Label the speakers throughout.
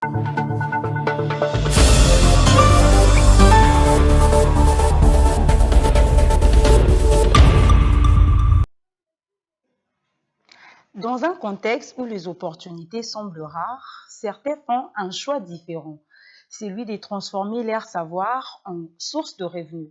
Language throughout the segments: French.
Speaker 1: Dans un contexte où les opportunités semblent rares, certains font un choix différent, celui de transformer leur savoir en source de revenus.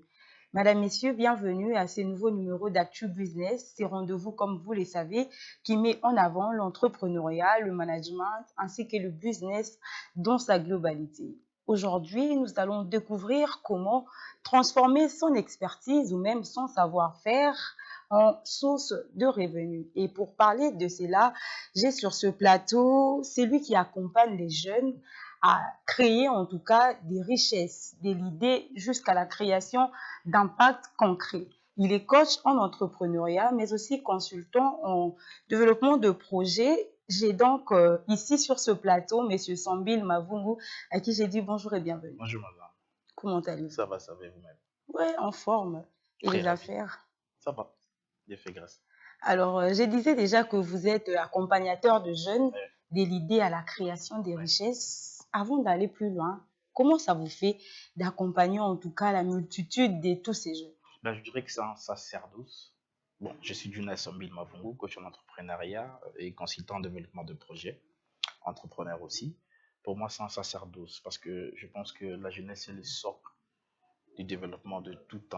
Speaker 1: Madame, Messieurs, bienvenue à ce nouveau numéro d'Actu Business, ces rendez-vous, comme vous le savez, qui met en avant l'entrepreneuriat, le management ainsi que le business dans sa globalité. Aujourd'hui, nous allons découvrir comment transformer son expertise ou même son savoir-faire en source de revenus. Et pour parler de cela, j'ai sur ce plateau celui qui accompagne les jeunes à créer en tout cas des richesses, de l'idée jusqu'à la création d'impact concret. Il est coach en entrepreneuriat, mais aussi consultant en développement de projets. J'ai donc ici sur ce plateau M. Sambil Mavungu, à qui j'ai dit bonjour et bienvenue.
Speaker 2: Bonjour madame.
Speaker 1: Comment allez-vous?
Speaker 2: Ça va vous-même?
Speaker 1: Oui, en forme. Et
Speaker 2: Très
Speaker 1: les
Speaker 2: ravi.
Speaker 1: affaires?
Speaker 2: Ça va. J'ai fait grâce.
Speaker 1: Alors, je disais déjà que vous êtes accompagnateur de jeunes,
Speaker 2: Ouais.
Speaker 1: de l'idée à la création des richesses. Avant d'aller plus loin, comment ça vous fait d'accompagner en tout cas la multitude de tous ces jeunes?
Speaker 2: Ben, je dirais que c'est un sacerdoce. Bon, je suis Juna Sambil Mavungu, coach en entrepreneuriat et consultant en développement de projets, entrepreneur aussi. Pour moi, c'est un sacerdoce parce que je pense que la jeunesse est le socle du développement de toute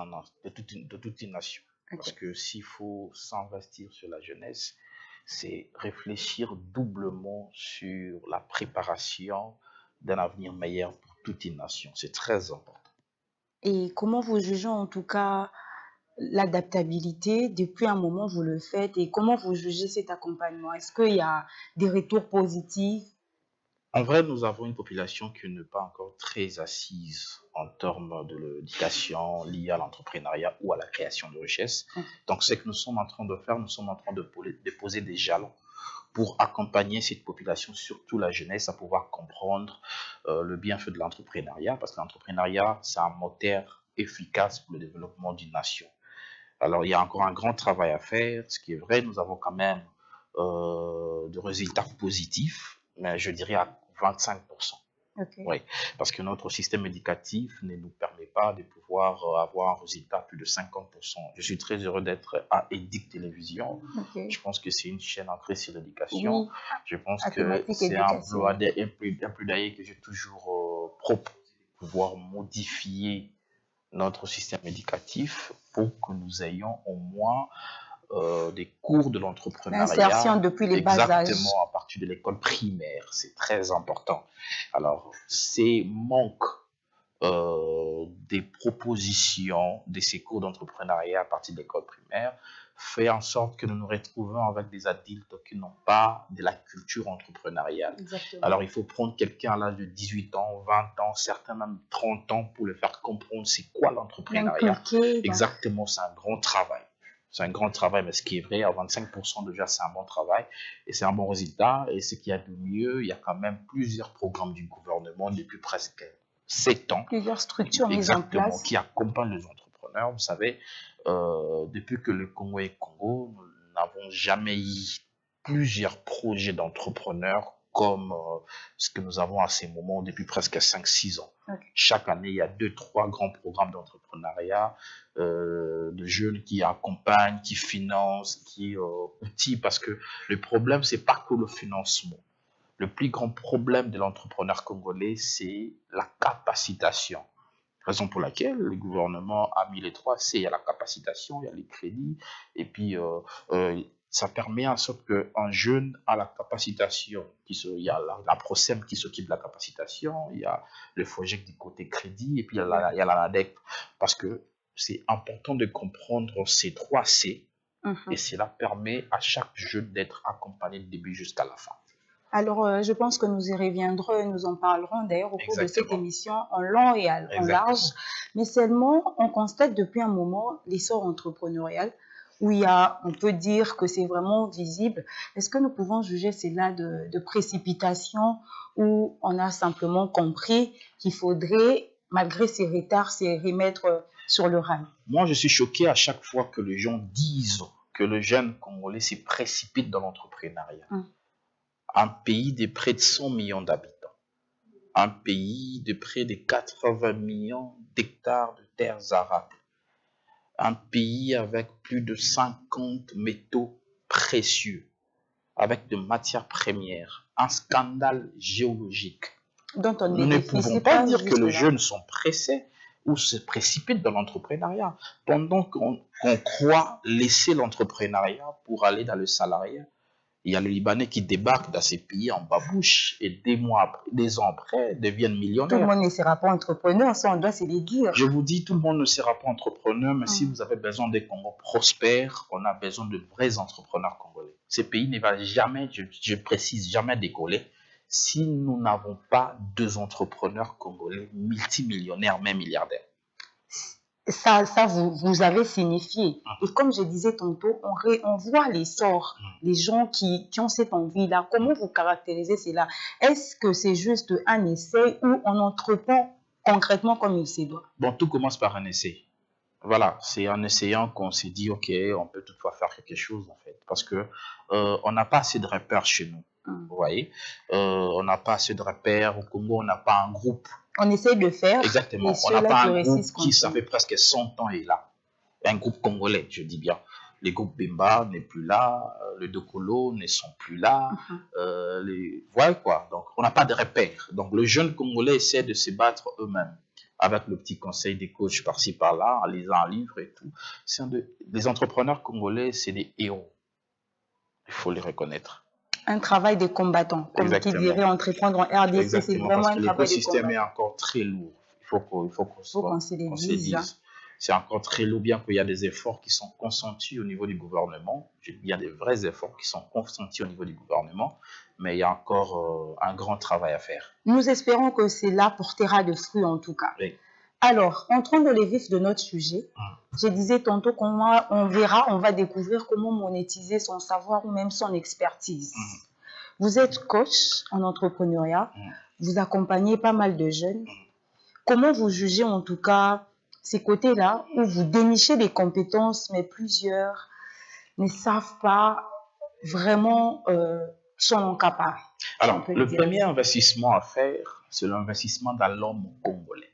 Speaker 2: une nation. Parce que s'il faut s'investir sur la jeunesse, c'est réfléchir doublement sur la préparation d'un avenir meilleur pour toute une nation. C'est très important.
Speaker 1: Et comment vous jugez en tout cas l'adaptabilité? Depuis un moment, vous le faites et comment vous jugez cet accompagnement? Est-ce qu'il y a des retours positifs?
Speaker 2: En vrai, nous avons une population qui n'est pas encore très assise en termes de l'éducation liée à l'entrepreneuriat ou à la création de richesses. Donc, ce que nous sommes en train de faire, nous sommes en train de poser des jalons pour accompagner cette population, surtout la jeunesse, à pouvoir comprendre le bienfait de l'entrepreneuriat, parce que l'entrepreneuriat, c'est un moteur efficace pour le développement d'une nation. Alors, il y a encore un grand travail à faire. Ce qui est vrai, nous avons quand même de résultats positifs, mais je dirais à 25%.
Speaker 1: Okay.
Speaker 2: Oui, parce que notre système éducatif ne nous permet pas de pouvoir avoir un résultat plus de 50%. Je suis très heureux d'être à Edic Télévision.
Speaker 1: Okay.
Speaker 2: Je pense que c'est une chaîne ancrée sur l'éducation.
Speaker 1: Oui,
Speaker 2: je pense
Speaker 1: à
Speaker 2: que
Speaker 1: thématique
Speaker 2: c'est un
Speaker 1: éducation.
Speaker 2: plaidoyer que j'ai toujours proposé, pouvoir modifier notre système éducatif pour que nous ayons au moins des cours de l'entrepreneuriat.
Speaker 1: L'insertion depuis les bas âges.
Speaker 2: Exactement, à partir de l'école primaire, c'est très important. Alors, ces manques des propositions de ces cours d'entrepreneuriat à partir de l'école primaire fait en sorte que nous nous retrouvons avec des adultes qui n'ont pas de la culture entrepreneuriale.
Speaker 1: Exactement.
Speaker 2: Alors, il faut prendre quelqu'un à l'âge de 18 ans, 20 ans, certains même 30 ans pour le faire comprendre c'est quoi l'entrepreneuriat. Exactement, c'est un grand travail. C'est un grand travail, mais ce qui est vrai, à 25% déjà, c'est un bon travail et c'est un bon résultat. Et ce qu'il y a de mieux, il y a quand même plusieurs programmes du gouvernement depuis presque 7 ans.
Speaker 1: Plusieurs structures mises en place.
Speaker 2: Qui accompagnent les entrepreneurs. Vous savez, depuis que le Congo est Congo, nous n'avons jamais eu plusieurs projets d'entrepreneurs comme ce que nous avons à ces moments depuis presque 5-6 ans. Okay. Chaque année, il y a 2-3 grands programmes d'entrepreneuriat de jeunes qui accompagnent, qui financent, qui outillent, parce que le problème, c'est pas que le financement. Le plus grand problème de l'entrepreneur congolais, c'est la capacitation. Raison pour laquelle le gouvernement a mis les 3 C. Il y a la capacitation, il y a les crédits, et puis ça permet en sorte qu'un jeune a la capacitation. Il y a la PROSEM qui s'occupe de la capacitation, il y a le FOGEC du côté crédit, et puis il y a la NADEC. Parce que c'est important de comprendre ces 3 C, et cela permet à chaque jeune d'être accompagné du début jusqu'à la fin.
Speaker 1: Alors, je pense que nous y reviendrons et nous en parlerons d'ailleurs au cours de cette émission en long et en large. Mais seulement, on constate depuis un moment l'essor entrepreneurial où on peut dire que c'est vraiment visible. Est-ce que nous pouvons juger cela de précipitation ou on a simplement compris qu'il faudrait, malgré ces retards, se remettre sur le rail?
Speaker 2: Moi, je suis choqué à chaque fois que les gens disent que le jeune Congolais se précipite dans l'entrepreneuriat. Un pays de près de 100 millions d'habitants. un pays de près de 80 millions d'hectares de terres arables, un pays avec plus de 50 métaux précieux, avec de matières premières, un scandale géologique.
Speaker 1: dont on ne
Speaker 2: Nous ne pouvons
Speaker 1: bénéficie
Speaker 2: pas
Speaker 1: pas
Speaker 2: dire que les
Speaker 1: jusque-là.
Speaker 2: jeunes sont pressés ou se précipitent dans l'entrepreneuriat, pendant qu'on croit laisser l'entrepreneuriat pour aller dans le salariat. Il y a les Libanais qui débarquent dans ces pays en babouche et des ans après, deviennent
Speaker 1: Tout le
Speaker 2: millionnaires.
Speaker 1: monde ne sera pas entrepreneur, ça on doit se le dire.
Speaker 2: Je vous dis, tout le monde ne sera pas entrepreneur, mais si
Speaker 1: Mm.
Speaker 2: vous avez besoin des Congos prospères, on a besoin de vrais entrepreneurs congolais. Ces pays ne va jamais, je précise, jamais décoller si nous n'avons pas deux entrepreneurs congolais multimillionnaires, même milliardaires.
Speaker 1: Ça vous avez signifié. Et comme je disais tantôt, on voit l'essor, les gens qui ont cette envie-là. Comment vous caractérisez cela? Est-ce que c'est juste un essai ou on entreprend concrètement comme il se doit?
Speaker 2: Bon, tout commence par un essai. Voilà, c'est en essayant qu'on s'est dit, OK, on peut toutefois faire quelque chose, en fait. Parce que on n'a pas assez de repères chez nous. Vous voyez, on n'a pas assez de repères. Au Congo, on n'a pas un groupe.
Speaker 1: On essaie de faire,
Speaker 2: Exactement.
Speaker 1: et
Speaker 2: On n'a
Speaker 1: ceux-là
Speaker 2: pas
Speaker 1: qui
Speaker 2: un
Speaker 1: réussissent
Speaker 2: groupe qui, ça
Speaker 1: continuent.
Speaker 2: fait presque 100 ans, est là. Un groupe congolais, je dis bien. Les groupes Bemba n'est plus là, le Dokolo ne sont plus là. Voilà quoi. Donc, on n'a pas de repères. Donc, le jeune Congolais essaie de se battre eux-mêmes avec le petit conseil des coachs par-ci par-là, en lisant un livre et tout. Les entrepreneurs congolais, c'est des héros. Il faut les reconnaître.
Speaker 1: Un travail de combattant, comme qui
Speaker 2: Exactement.
Speaker 1: dirait entreprendre en RDC, c'est
Speaker 2: Exactement,
Speaker 1: vraiment
Speaker 2: parce
Speaker 1: un
Speaker 2: que
Speaker 1: travail de
Speaker 2: l'écosystème est
Speaker 1: combattant.
Speaker 2: encore très lourd. Il faut
Speaker 1: Qu'on se le
Speaker 2: qu'on se
Speaker 1: dise.
Speaker 2: dise. C'est encore très lourd, bien qu'il y a des efforts qui sont consentis au niveau du gouvernement. Il y a des vrais efforts qui sont consentis au niveau du gouvernement, mais il y a encore un grand travail à faire.
Speaker 1: Nous espérons que cela portera de fruits en tout cas.
Speaker 2: Oui.
Speaker 1: Alors, entrons dans les vifs de notre sujet. Je disais tantôt qu'on on va découvrir comment monétiser son savoir ou même son expertise. Vous êtes coach en entrepreneuriat, vous accompagnez pas mal de jeunes. Comment vous jugez en tout cas ces côtés-là où vous dénichez des compétences, mais plusieurs ne savent pas vraiment sont capables?
Speaker 2: Alors, le premier investissement à faire, c'est l'investissement dans l'homme congolais.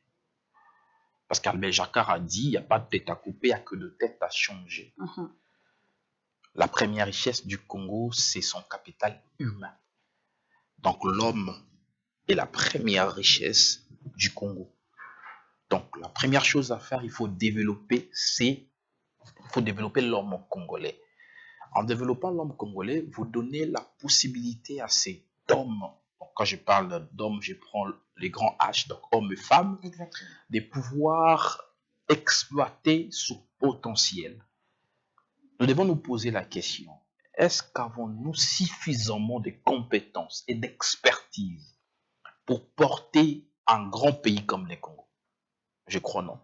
Speaker 2: Parce qu'Albert Jacquard a dit, il n'y a pas de tête à couper, il n'y a que de tête à changer. La première richesse du Congo, c'est son capital humain. Donc l'homme est la première richesse du Congo. Donc la première chose à faire, il faut développer l'homme congolais. En développant l'homme congolais, vous donnez la possibilité à cet homme, donc quand je parle d'homme, je prends les grands H, donc hommes et femmes, de pouvoir exploiter son potentiel. Nous devons nous poser la question, est-ce qu'avons-nous suffisamment de compétences et d'expertise pour porter un grand pays comme le Congo? Je crois non.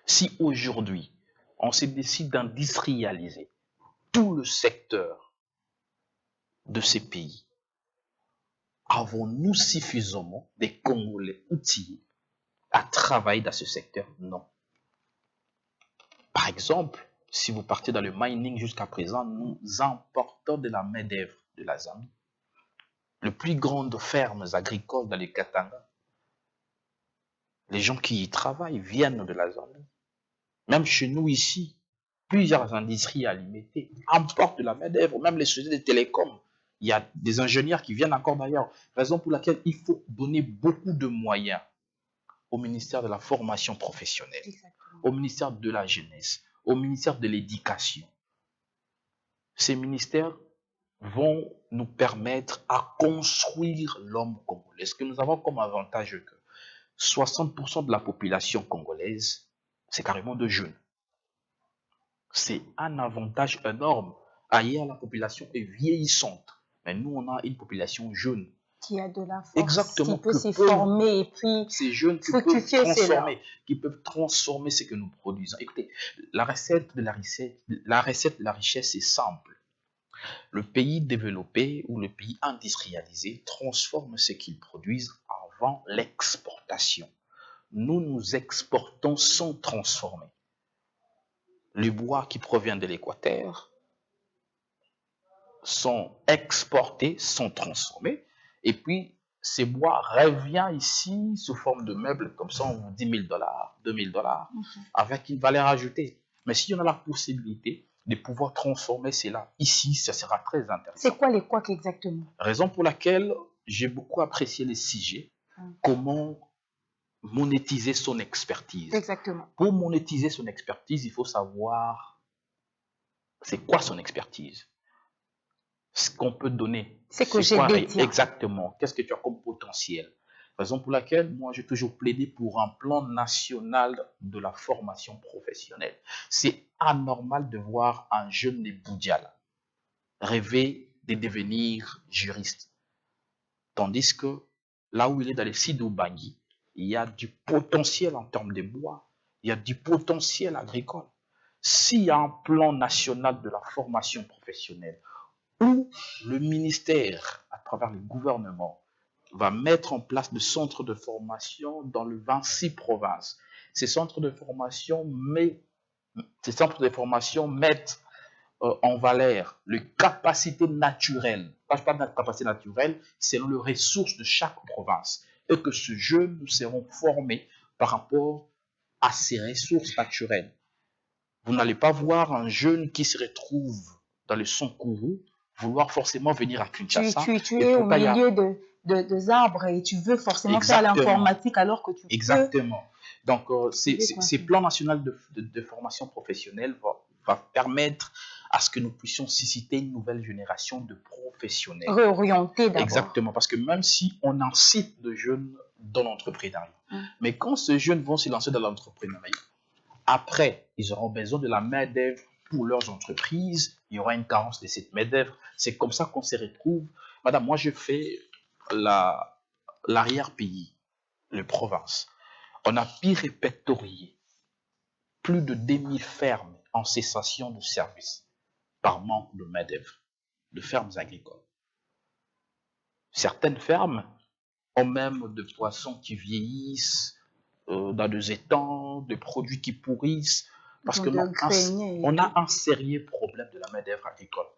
Speaker 2: Si aujourd'hui, on se décide d'industrialiser tout le secteur de ces pays, avons-nous suffisamment de Congolais outillés à travailler dans ce secteur? Non. Par exemple, si vous partez dans le mining jusqu'à présent, nous importons de la main-d'œuvre de la Zambie. Les plus grandes fermes agricoles dans le Katanga, les gens qui y travaillent viennent de la Zambie. Même chez nous ici, plusieurs industries alimentées importent de la main-d'œuvre, même les sociétés de télécom. Il y a des ingénieurs qui viennent encore d'ailleurs. Raison pour laquelle il faut donner beaucoup de moyens au ministère de la formation professionnelle, au ministère de la jeunesse, au ministère de l'éducation. Ces ministères vont nous permettre à construire l'homme congolais. Ce que nous avons comme avantage que 60% de la population congolaise, c'est carrément de jeunes. C'est un avantage énorme. Ailleurs, la population est vieillissante. Mais nous, on a une population jeune.
Speaker 1: Qui a de la force,
Speaker 2: exactement,
Speaker 1: qui peut se former et puis
Speaker 2: ces jeunes qui peuvent transformer ce que nous produisons. Écoutez, la recette de la richesse est simple. Le pays développé ou le pays industrialisé transforme ce qu'il produise avant l'exportation. Nous, nous exportons sans transformer. Les bois qui proviennent de l'Équateur sont exportés, sont transformés, et puis ces bois revient ici sous forme de meubles, comme ça on vous dit 1000 dollars, 2000 dollars, avec une valeur ajoutée. Mais si on a la possibilité de pouvoir transformer cela ici, ça sera très intéressant.
Speaker 1: C'est quoi les couacs exactement?
Speaker 2: Raison pour laquelle j'ai beaucoup apprécié les sujets, comment monétiser son expertise.
Speaker 1: Exactement.
Speaker 2: Pour monétiser son expertise, il faut savoir c'est quoi son expertise, ce qu'on peut donner.
Speaker 1: C'est que j'ai
Speaker 2: quoi
Speaker 1: détiens.
Speaker 2: exactement, qu'est-ce que tu as comme potentiel. Raison pour laquelle moi j'ai toujours plaidé pour un plan national de la formation professionnelle. C'est anormal de voir un jeune de Boudiala rêver de devenir juriste. Tandis que là où il est dans les sites d'Oubangui, il y a du potentiel en termes de bois, il y a du potentiel agricole. S'il y a un plan national de la formation professionnelle où le ministère, à travers le gouvernement, va mettre en place des centres de formation dans les 26 provinces. Ces centres de formation mettent en valeur les capacités naturelles. Quand je parle de capacité naturelle, c'est les ressources de chaque province. Et que ce jeune, nous serons formés par rapport à ces ressources naturelles. Vous n'allez pas voir un jeune qui se retrouve dans le Sankourou vouloir forcément venir à Kinshasa.
Speaker 1: Tu es au milieu des arbres et tu veux forcément faire l'informatique alors que tu
Speaker 2: Exactement. Donc, ces plans nationaux de formation professionnelle va permettre à ce que nous puissions susciter une nouvelle génération de professionnels.
Speaker 1: Réorienter d'abord.
Speaker 2: Exactement, parce que même si on incite de jeunes dans l'entrepreneuriat, mais quand ces jeunes vont se lancer dans l'entrepreneuriat, après, ils auront besoin de la main-d'œuvre pour leurs entreprises. Il y aura une carence de cette main-d'œuvre. C'est comme ça qu'on se retrouve. Madame, moi, je fais l'arrière-pays, les provinces. On a pu répertorier plus de 2000 fermes en cessation de service par manque de main-d'œuvre, de fermes agricoles. Certaines fermes ont même des poissons qui vieillissent dans des étangs, des produits qui pourrissent, parce que on a un sérieux problème de la main-d'œuvre agricole.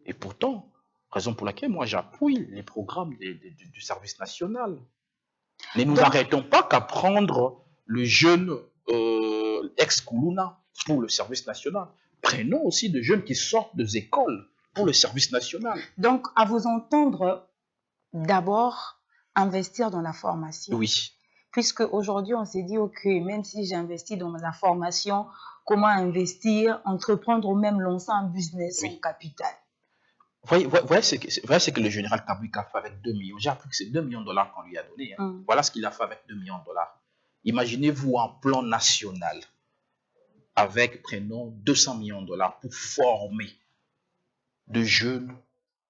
Speaker 2: Et pourtant, raison pour laquelle moi j'appuie les programmes du service national. Ne nous arrêtons pas qu'à prendre le jeune ex-Koulouna pour le service national. Prenons aussi des jeunes qui sortent des écoles pour le service national.
Speaker 1: Donc, à vous entendre, d'abord, investir dans la formation.
Speaker 2: Oui.
Speaker 1: Puisque aujourd'hui, on s'est dit, OK, même si j'investis dans la formation, comment investir, entreprendre ou même lancer un business en capital.
Speaker 2: Voyez ce que le général Kabwika a fait avec 2 millions. J'ai appris que c'est 2 millions de dollars qu'on lui a donné. Voilà ce qu'il a fait avec 2 millions de dollars. Imaginez-vous un plan national avec, prenons, 200 millions de dollars pour former de jeunes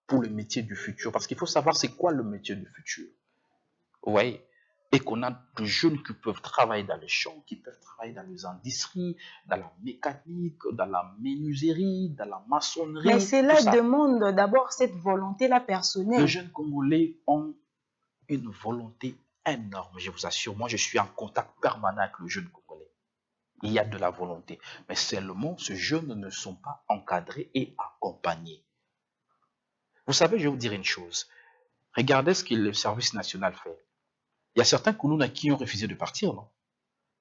Speaker 2: pour le métier du futur. Parce qu'il faut savoir c'est quoi le métier du futur. Vous voyez? Et qu'on a de jeunes qui peuvent travailler dans les champs, qui peuvent travailler dans les industries, dans la mécanique, dans la menuiserie, dans la maçonnerie.
Speaker 1: Mais cela demande d'abord cette volonté-là personnelle.
Speaker 2: Les jeunes Congolais ont une volonté énorme, je vous assure. Moi, je suis en contact permanent avec le jeune Congolais. Il y a de la volonté. Mais seulement, ces jeunes ne sont pas encadrés et accompagnés. Vous savez, je vais vous dire une chose. Regardez ce que le service national fait. Il y a certains Koulouna qui ont refusé de partir, non?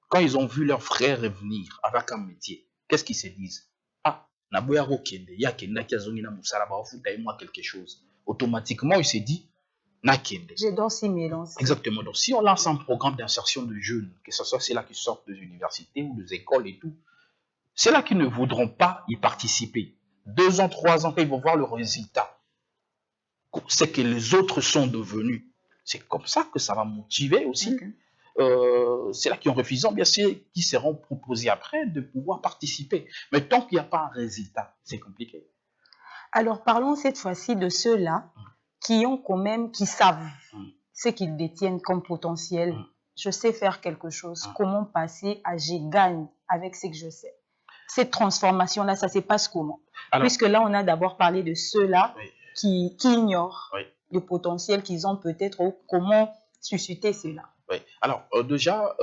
Speaker 2: Quand ils ont vu leurs frères revenir avec un métier, qu'est-ce qu'ils se disent? Ah, Naboyaro Kende, Yakenda Kiazongina Moussalaba, moi quelque chose. Automatiquement, il s'est dit, Nakende.
Speaker 1: Je dois s'y mélanger.
Speaker 2: Exactement. Donc, si on lance un programme d'insertion de jeunes, que ce soit ceux-là qui sortent des universités ou des écoles et tout, ceux-là qui ne voudront pas y participer, 2 ans, 3 ans, ils vont voir le résultat. C'est que les autres sont devenus. C'est comme ça que ça va motiver aussi. C'est là qui ont refusé, bien sûr, qui seront proposés après de pouvoir participer. Mais tant qu'il n'y a pas un résultat, c'est compliqué.
Speaker 1: Alors, parlons cette fois-ci de ceux-là qui ont quand même, qui savent ce qu'ils détiennent comme potentiel. Je sais faire quelque chose. Comment passer à je gagne avec ce que je sais? Cette transformation-là, ça se passe comment? Alors, puisque là, on a d'abord parlé de ceux-là qui ignorent le potentiel qu'ils ont peut-être, ou comment susciter cela.
Speaker 2: Oui. Alors, déjà,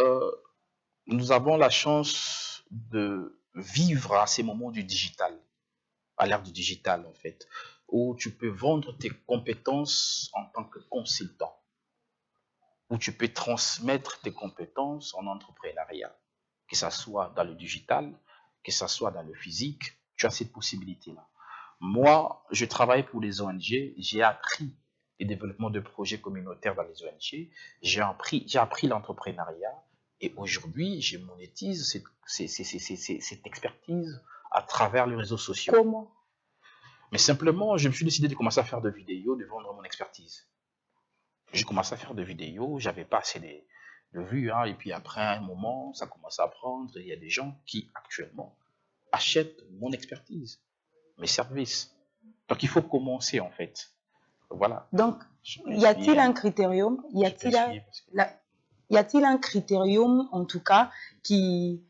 Speaker 2: nous avons la chance de vivre à ces moments du digital, à l'ère du digital, en fait, où tu peux vendre tes compétences en tant que consultant. où tu peux transmettre tes compétences en entrepreneuriat, que ce soit dans le digital, que ce soit dans le physique, tu as cette possibilité-là. Moi, je travaille pour les ONG, j'ai appris le développement de projets communautaires dans les ONG, j'ai appris l'entrepreneuriat et aujourd'hui, je monétise cette expertise à travers les réseaux sociaux.
Speaker 1: Comment?
Speaker 2: Mais simplement, je me suis décidé de commencer à faire des vidéos, de vendre mon expertise. J'ai commencé à faire des vidéos, j'avais pas assez de vues, hein, et puis après un moment, ça commence à prendre, et il y a des gens qui actuellement achètent mon expertise, mes services. Donc il faut commencer en fait. Voilà.
Speaker 1: Donc, y a-t-il un critérium? Y a-t-il un critérium, en tout cas, qui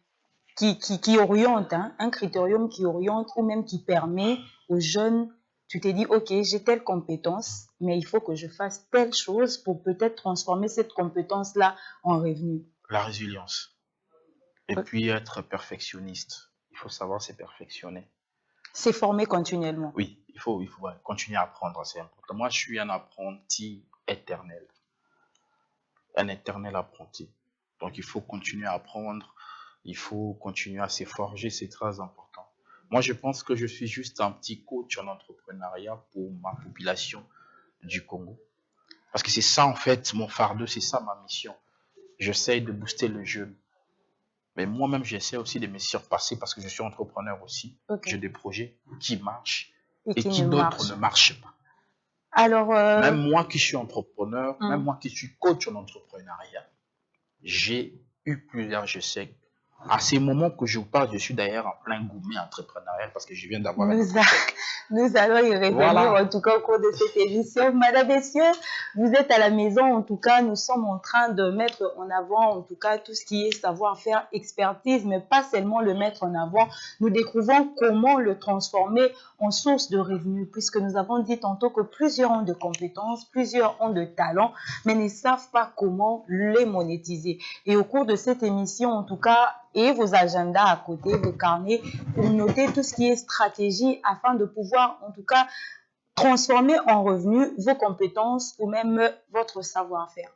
Speaker 1: oriente, hein, un critérium qui oriente ou même qui permet aux jeunes, tu t'es dit, ok, j'ai telle compétence, mais il faut que je fasse telle chose pour peut-être transformer cette compétence-là en revenu.
Speaker 2: La résilience. Et puis être perfectionniste. Il faut savoir se perfectionner.
Speaker 1: C'est former continuellement.
Speaker 2: Oui, il faut continuer à apprendre, c'est important. Moi, je suis un apprenti éternel. Un éternel apprenti. Donc, il faut continuer à apprendre. Il faut continuer à se forger, c'est très important. Moi, je pense que je suis juste un petit coach en entrepreneuriat pour ma population du Congo. Parce que c'est ça, en fait, mon fardeau, c'est ça ma mission. J'essaie de booster le jeune. Mais moi-même, j'essaie aussi de me surpasser parce que je suis entrepreneur aussi.
Speaker 1: Okay.
Speaker 2: J'ai des projets qui marchent et
Speaker 1: qui
Speaker 2: d'autres ne marchent pas.
Speaker 1: Alors,
Speaker 2: même moi qui suis entrepreneur, même moi qui suis coach en entrepreneuriat, j'ai eu plusieurs échecs. À ces moments que je vous parle, je suis d'ailleurs en plein gourmet entrepreneurial parce que je viens d'avoir un échec.
Speaker 1: Nous allons y revenir en tout cas au cours de cette émission. Madame, messieurs, vous êtes à la maison. En tout cas, nous sommes en train de mettre en avant en tout cas tout ce qui est savoir-faire, expertise, mais pas seulement le mettre en avant. Nous découvrons comment le transformer en source de revenus, puisque nous avons dit tantôt que plusieurs ont de compétences, plusieurs ont de talents, mais ne savent pas comment les monétiser. Et au cours de cette émission, en tout cas, et vos agendas à côté, vos carnets, pour noter tout ce qui est stratégie afin de pouvoir, en tout cas, transformer en revenus vos compétences ou même votre savoir-faire.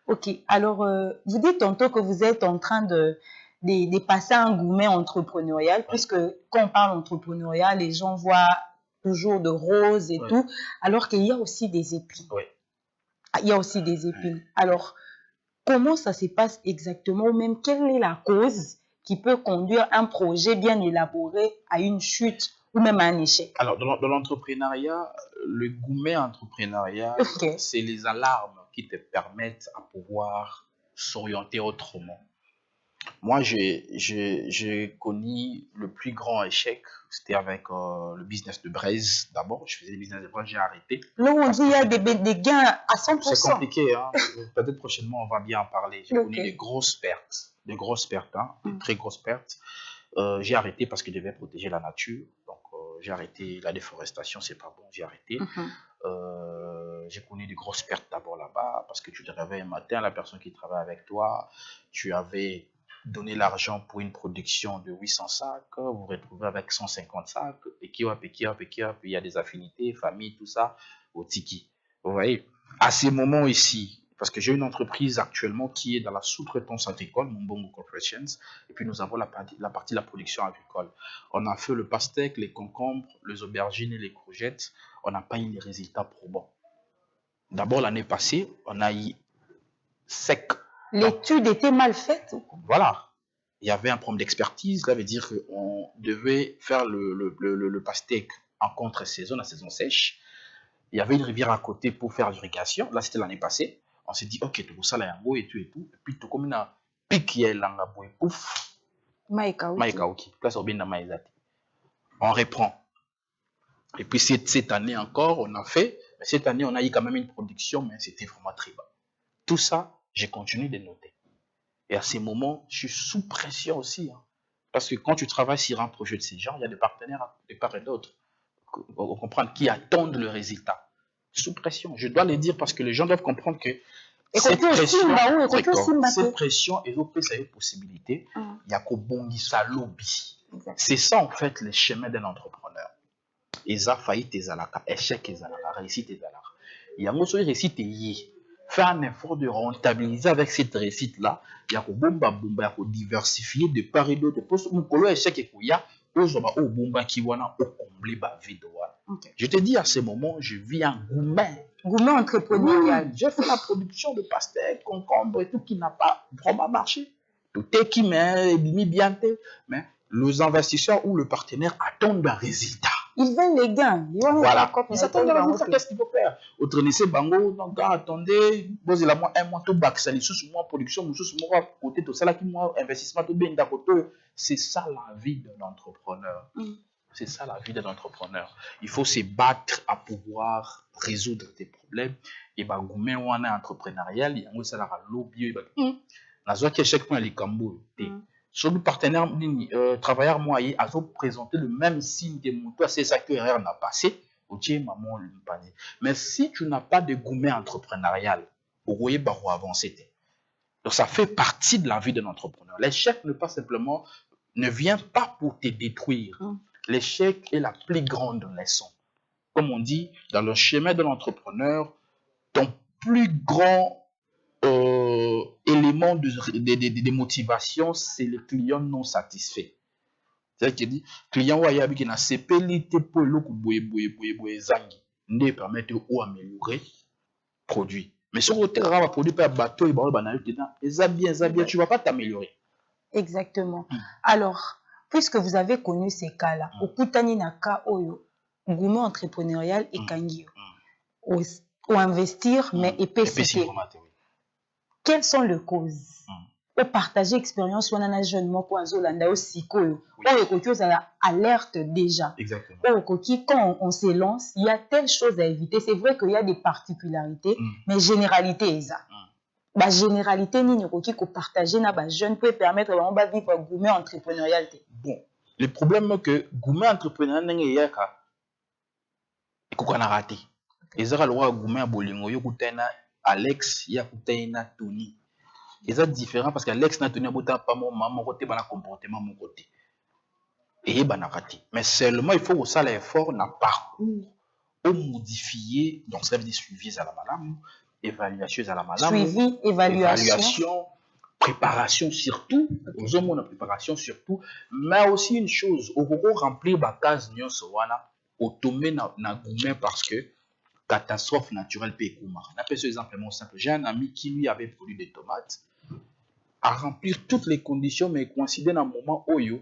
Speaker 1: Ok, alors, vous dites tantôt que vous êtes en train de passer un gourmet entrepreneurial, puisque quand on parle entrepreneurial, les gens voient toujours de roses et tout, alors qu'il y a aussi des épines. Il y a aussi des épines. Alors, comment ça se passe exactement ou même quelle est la cause qui peut conduire un projet bien élaboré à une chute ou même à un échec?
Speaker 2: Alors, dans l'entrepreneuriat, le gourmet entrepreneurial, c'est les alarmes qui te permettent à pouvoir s'orienter autrement. Moi, j'ai connu le plus grand échec, c'était avec le business de braise. D'abord, je faisais le business de braise, j'ai arrêté.
Speaker 1: Là, on dit qu'il y a des gains à 100%.
Speaker 2: C'est compliqué, hein. Peut-être prochainement, on va bien en parler. J'ai connu des grosses pertes, des très grosses pertes. J'ai arrêté parce que je devais protéger la nature. Donc, j'ai arrêté la déforestation, c'est pas bon, j'ai arrêté. J'ai connu de grosses pertes d'abord là-bas parce que tu te réveilles un matin, la personne qui travaille avec toi, tu avais donné l'argent pour une production de 800 sacs, vous vous retrouvez avec 150 sacs, et puis il y a des affinités, famille, tout ça, au tiki. Vous voyez, à ces moments ici, parce que j'ai une entreprise actuellement qui est dans la sous-traitance agricole, Mumbongo Corporations, et puis nous avons la partie de la production agricole. On a fait le pastèque, les concombres, les aubergines et les courgettes. On n'a pas eu les résultats probants. D'abord, l'année passée, on a eu sec.
Speaker 1: L'étude était mal faite.
Speaker 2: Voilà. Il y avait un problème d'expertise. Ça veut dire qu'on devait faire le pastèque en contre-saison, la saison sèche. Il y avait une rivière à côté pour faire l'irrigation. Là, c'était l'année passée. On s'est dit, ok, tout ça, là, et tout et tout. Et puis, tout comme il y a pique, il y a pouf. Maïkaouki. Place au bien dans Maïzati. On reprend. Et puis, cette année encore, on a fait. Mais cette année, on a eu quand même une production, mais c'était vraiment très bas. Tout ça, j'ai continué de noter. Et à ces moments, je suis sous pression aussi. Hein. Parce que quand tu travailles sur un projet de ces gens, il y a des partenaires de part et d'autre. On comprend qui attendent le résultat. Sous pression. Je dois le dire parce que les gens doivent comprendre que cette pression et ça une possibilité. Il y a qu'au bon lobby. C'est ça en fait le chemin d'un entrepreneur. Ils ont failli tes alaka, échec tes alaka, réussite tes alaka. Il y a un autre réussite faire un effort de rentabiliser avec cette réussite-là. Il y a bomba bomba, il y a diversifier de part et d'autre. Pour ce mon échec et qu'il y a, au bomba qui wana au combler ba vide.
Speaker 1: Ok.
Speaker 2: Je te dis à ce moment, je vis un gourmet.
Speaker 1: Gourmet entrepreneurial.
Speaker 2: Oui, j'ai fait la production de pastèques, concombres et tout qui n'a pas vraiment marché. Tout est qui m'est mis bien, mais les investisseurs ou le partenaire attendent un résultat.
Speaker 1: Ils veulent les gains.
Speaker 2: Voilà. Ils attendent un résultat. Qu'est-ce qu'il faut faire? Autre lycée, bango, donc attendez, posez la moi un mois, tout bac, ça les sous moi production, sous moi côté, tout ça là qui moi investissement, tout bien d'accord. C'est ça la vie d'un entrepreneur. C'est ça la vie d'un entrepreneur. Il faut se battre à pouvoir résoudre tes problèmes. Et bah, gourmet ou un entrepreneurial, il y a un ça la lobby. N'a pas qu'échec point les cambo. Sur le partenaire, travailleur moyen, a présenté le même signe de mon toi, c'est ça que RR n'a passé. Maman, mais si tu n'as pas de gourmet entrepreneurial, vous voyez, bah, avancer. Donc, ça fait partie de la vie d'un entrepreneur. L'échec ne vient pas pour te détruire. L'échec est la plus grande leçon. Comme on dit, dans le chemin de l'entrepreneur, ton plus grand élément de motivation, c'est le client non satisfait. C'est-à-dire qu'il dit, client wayabi qui n'a CPLT pour le coup zangi, ne permet ou améliorer produit. Mais sur le terrain, produit par bateau, il va bien, tu vas pas t'améliorer.
Speaker 1: Exactement. Alors, puisque vous avez connu ces cas-là, au Kutani Naka Oyo, gourmet entrepreneurial et Kangio, ou investir, mais épicité. Quelles sont les causes? Au partager expérience, on a un jeune mot pour Zolanda aussi, alerte déjà.
Speaker 2: Exactement.
Speaker 1: Quand on se lance, il y a telle chose à éviter. C'est vrai qu'il y a des particularités, mais généralité est ça. La généralité ni ne ko partager na ba jeune peut permettre vraiment ba vivre gourmet entrepreneurial.
Speaker 2: Bon, le problème que gourmet entrepreneurial n'est yaka et qu'on a raté. Et ça le roi gourmet bolingo yo kutena Alex ya kutena Tony. Et ça différent parce qu'Alex n'a Tony abota pas mon côté ba la comportement mon côté. Et ba na raté. Mais seulement il faut que ça l'effort na parcours au modifier donc ça veut dire suivi à la madame. Évaluation à la madame.
Speaker 1: Suivi, évaluation.
Speaker 2: Préparation surtout. Aux hommes, on a préparation surtout. Mais aussi une chose, au Congo, remplir la case Nyon Sowana, automé na gourmet parce que catastrophe naturelle peut être. On appelle ce simplement simple. J'ai un ami qui lui avait produit des tomates, à remplir toutes les conditions, mais coïncider dans un moment où nous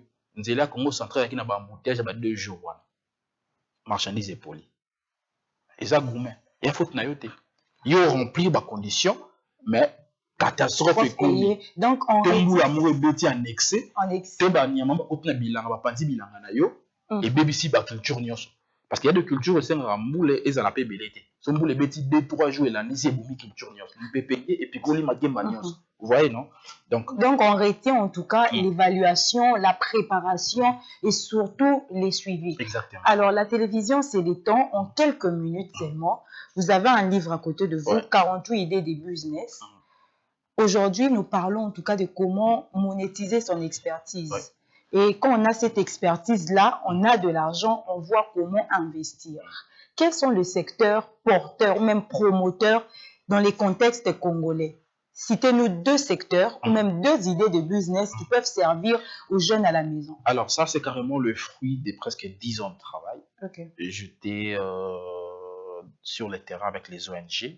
Speaker 2: là Congo central qui n'a pas embouteillage à 2 jours. Marchandises épaulées. Et ça, gourmet. Il faut que il faut remplir les conditions, mais catastrophe économique.
Speaker 1: Donc, on
Speaker 2: réduit en excès. En excès. Et BBC ba culture nyonso. Parce qu'il y a des cultures aussi en moule et ça n'a pas belleté. Ce moule bêtis 2-3 jours et la nisi boumi culture nyonso. On peut payer et puis qu'on ma game nyonso. Vous voyez non? Donc
Speaker 1: on retient en tout cas l'évaluation, la préparation et surtout les suivis.
Speaker 2: Exactement.
Speaker 1: Alors la télévision c'est le temps en quelques minutes seulement. Vous avez un livre à côté de vous, 48 idées de business. Aujourd'hui, nous parlons en tout cas de comment monétiser son expertise. Et quand on a cette expertise-là, on a de l'argent, on voit comment investir. Quels sont les secteurs porteurs, même promoteurs dans les contextes congolais? Citez-nous 2 secteurs ou même 2 idées de business qui peuvent servir aux jeunes à la maison.
Speaker 2: Alors ça, c'est carrément le fruit de presque 10 ans de travail. J'étais sur le terrain avec les ONG.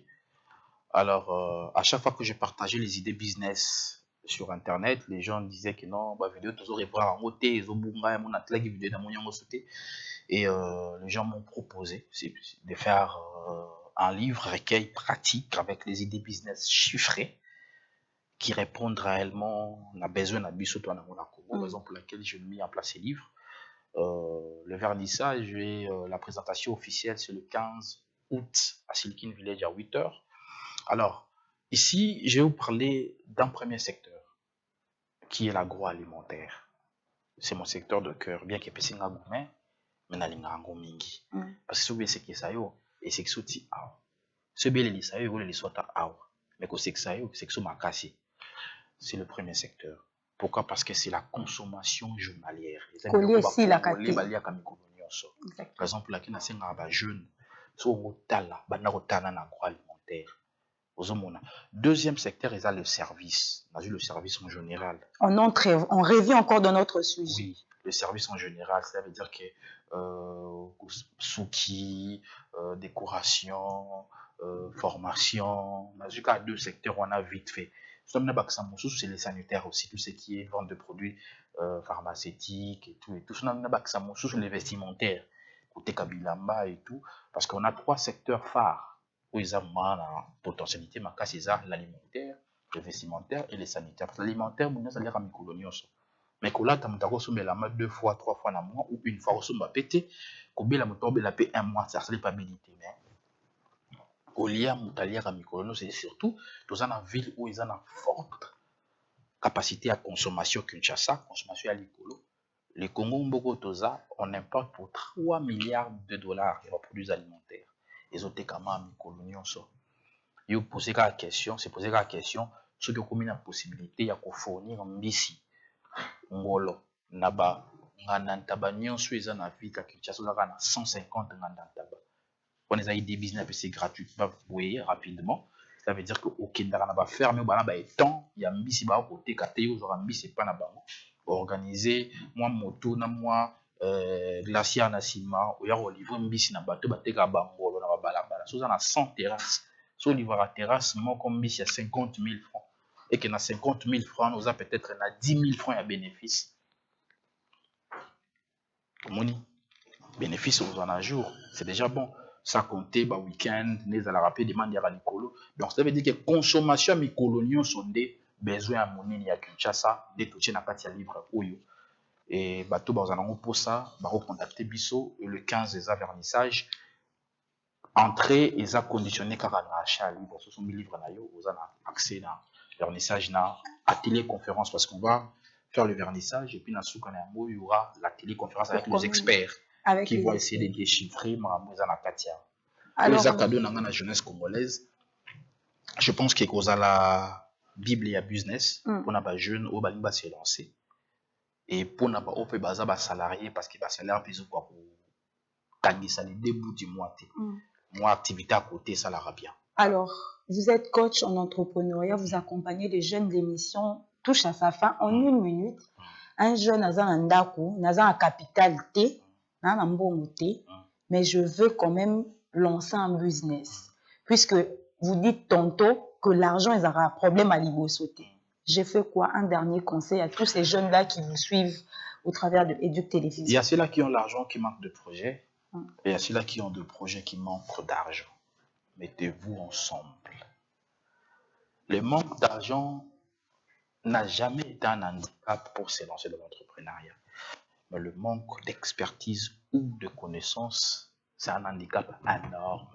Speaker 2: Alors, à chaque fois que je partageais les idées business sur Internet, les gens disaient que non, bah, vidéo, tu aurais pas en côté, ils ont mon athlète vidéo dans mon sauté. Et les gens m'ont proposé de faire un livre recueil pratique avec les idées business chiffrées qui répondent réellement à besoin d'un biso toi dans mon raison pour laquelle je mis en place ces livres. Le vernissage et la présentation officielle c'est le 15 août à Silicon Village à 8h. Alors, ici, je vais vous parler d'un premier secteur, qui est l'agroalimentaire. C'est mon secteur de cœur, bien qu'il y ait un gourmet, mais il y a un mingi. Parce que c'est que ça y est, et c'est que ça y est. Ce bien les ça y est, vous les soit à mais que c'est que ça y est, c'est que ça m'a cassé. C'est le premier secteur. Pourquoi? Parce que c'est la consommation journalière.
Speaker 1: Collier si la caté.
Speaker 2: Par exemple, là, qui n'a pas jeune, sur le tala, banana agroalimentaire. Deuxième secteur, il y a le service. On a vu le service en général.
Speaker 1: On revient encore dans notre sujet.
Speaker 2: Oui, le service en général, ça veut dire que souki, décoration, formation. On a vu qu'à deux secteurs, on a vite fait. C'est les sanitaires aussi, tout ce qui est vente de produits pharmaceutiques et tout. Et tout. C'est les vestimentaires, côté Kabilamba et tout. Parce qu'on a trois secteurs phares où ils ont une potentialité, c'est l'alimentaire, le vestimentaire et les sanitaires. Parce que l'alimentaire, ça a l'air à mi-colonios. Mais quand là, tu as la deux fois, trois fois dans le mois ou une fois, tu as pété, tu as payé un mois, ça n'est pas habilité. Mais au lieu de mi-colonios, c'est surtout dans une ville où ils ont une forte capacité à consommation Kinshasa, consommation à l'écolo. Le Congo, on importe pour 3 milliards de dollars de produits alimentaires. Ils ont été comme un mi-coloniaux. Ils ont posé la question, c'est posé la question, ceux qui ont la possibilité de fournir un mbisi. Ngolo, naba, ngandantaba, nyonso eza na Afrika, Kinshasa, on a 150 ngandantaba. On a des business, c'est gratuit, vous voyez, rapidement. Ça veut dire que au Kenya, on va fermer, on va temps, il y a un mbisi, ba côté, kate, on aura un mbisi, pas na bango. Organiser, moi, moto, na moi, glacier na ciment, ou y a au livre mbisi na bateau, bateka bango, na balabala. So, on a 100 terrasses. So, au livre à terrasse, moi, comme mbisi, il y a 50 000 francs. Et qu'on a 50 000 francs, nous a peut-être 10 000 francs à bénéfice. Moni, bénéfice aux en un jour, c'est déjà bon. Ça compter, bah, week-end, les à la rapide, demande à l'écolo. Donc, ça veut dire que consommation mi coloniaux sont des besoins à monnaie à Kinshasa, des touchés na katia libre Oyo. Et bah, tout, bah, en avons pour ça, bah, recontacter Bisso, le 15, les vernissage. Entrée, ils ont conditionné car on a achat libre, ce sont 1000 livres na yo, vous avez accès à vernissage, na atelier conférence, parce qu'on va faire le vernissage, et puis dans ce cas, il y aura la téléconférence avec les experts qui vont essayer de déchiffrer la Katia. Alors, les cadeaux dans la jeunesse congolaise, je pense qu'il y a la Bible et la business pour les jeunes au Balimba se lancer. Et pour les salariés, parce qu'il va salaire plus ou quoi pour taguer ça les débuts du mois. Moi, activité à côté, ça l'ira bien.
Speaker 1: Alors, vous êtes coach en entrepreneuriat, vous accompagnez les jeunes d'émission touche à sa fin en une minute. Un jeune a un ndaku, n'a un capital T, n'a un bon T, mais je veux quand même lancer un business. Puisque vous dites tantôt que l'argent, ils auront un problème à l'ibosauter. J'ai fait quoi? Un dernier conseil à tous ces jeunes-là qui vous suivent au travers de Educ Télévision.
Speaker 2: Il y a ceux-là qui ont l'argent qui manquent de projets. Et il y a ceux-là qui ont des projets qui manquent d'argent. Mettez-vous ensemble. Le manque d'argent n'a jamais été un handicap pour se lancer dans l'entrepreneuriat. Mais le manque d'expertise ou de connaissances, c'est un handicap énorme.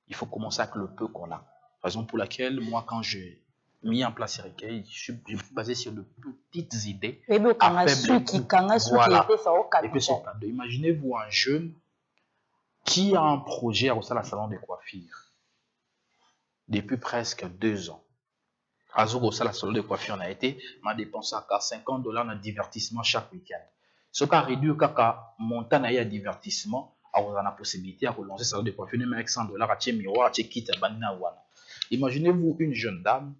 Speaker 2: Il faut commencer avec le peu qu'on a. Raison pour laquelle, moi, quand j'ai mis en place Recueil, je suis basé sur de petites idées.
Speaker 1: À faible coût. Voilà.
Speaker 2: Et puis, imaginez-vous un jeune qui a un projet à la salon de coiffure depuis presque 2 ans. À la salon de coiffure, on a été, m'a dépensé à 50 $ dans divertissement chaque week-end. Ce qui a réduit à montant à divertissement, on a la possibilité de relancer le salon de coiffure, même avec 100 $, à tirer miroir, à tirer kit, à banana. Imaginez-vous une jeune dame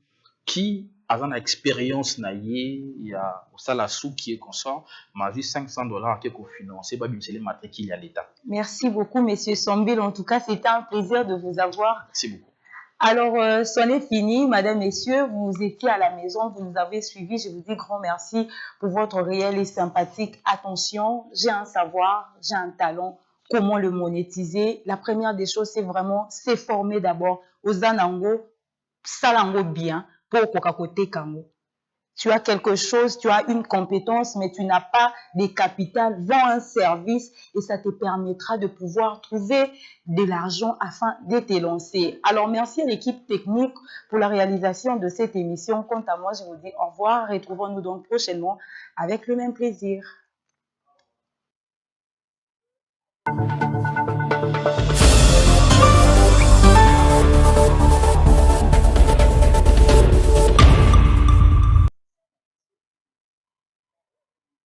Speaker 2: qui a une expérience, il y a la sous qui est consort, m'a vu 500 $ qui est cofinancé, pas bien c'est les matricules à l'État.
Speaker 1: Merci beaucoup, Monsieur Sombil. En tout cas, c'était un plaisir de vous avoir.
Speaker 2: Merci beaucoup.
Speaker 1: Alors, c'en est fini, Madame, Messieurs, vous étiez à la maison, vous nous avez suivis, je vous dis grand merci pour votre réel et sympathique attention. J'ai un savoir, j'ai un talent, comment le monétiser? La première des choses, c'est vraiment s'former d'abord aux anango, salango bien, pour kokakote kango. Tu as quelque chose, tu as une compétence, mais tu n'as pas de capital, vends un service et ça te permettra de pouvoir trouver de l'argent afin de te lancer. Alors, merci à l'équipe technique pour la réalisation de cette émission. Quant à moi, je vous dis au revoir. Retrouvons-nous donc prochainement avec le même plaisir.